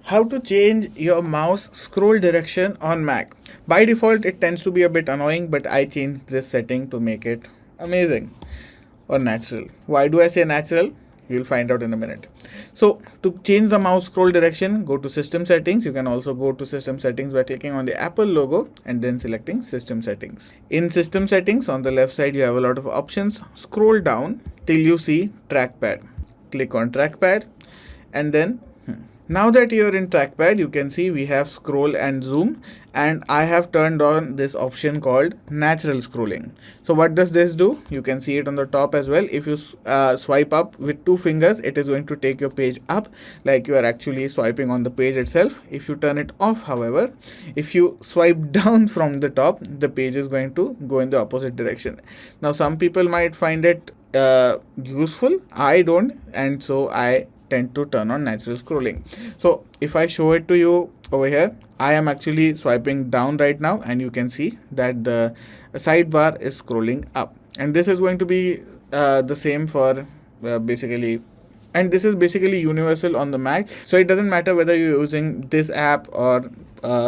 How to change your mouse scroll direction on Mac. By default, it tends to be a bit annoying, but I changed this setting to make it amazing or natural. Why do I say natural? You'll find out in a minute. So to change the mouse scroll direction, go to System Settings. You can also go to System Settings by clicking on the Apple logo and then selecting System Settings. In System Settings, on the left side, you have a lot of options. Scroll down till you see Trackpad. Click on Trackpad and then now that you're in trackpad, you can see we have scroll and zoom, and I have turned on this option called natural scrolling. So what does this do? You can see it on the top as well. If you swipe up with 2 fingers, it is going to take your page up like you are actually swiping on the page itself. If you turn it off, however, if you swipe down from the top, the page is going to go in the opposite direction. Now some people might find it useful. I don't, and so I tend to turn on natural scrolling. So if I show it to you over here, I am actually swiping down right now, and you can see that the sidebar is scrolling up, and this is going to be the same for basically, and this is basically universal on the Mac. So it doesn't matter whether you're using this app or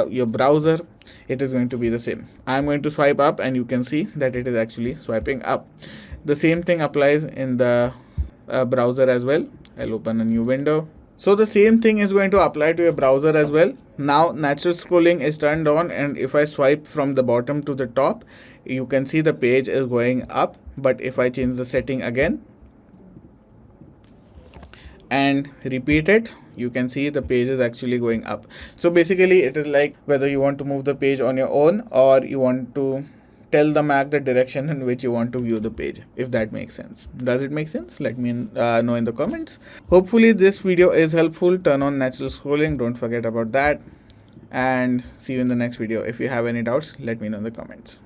your browser, it is going to be the same. I'm going to swipe up and you can see that it is actually swiping up. The same thing applies in the browser as well. I'll open a new window. So the same thing is going to apply to your browser as well. Now natural scrolling is turned on, and if I swipe from the bottom to the top, you can see the page is going up. But if I change the setting again and repeat it, you can see the page is actually going up. So basically it is like whether you want to move the page on your own or you want to tell the Mac the direction in which you want to view the page, if that makes sense. Does it make sense? Let me know in the comments. Hopefully this video is helpful. Turn on natural scrolling, don't forget about that, and see you in the next video. If you have any doubts, let me know in the comments.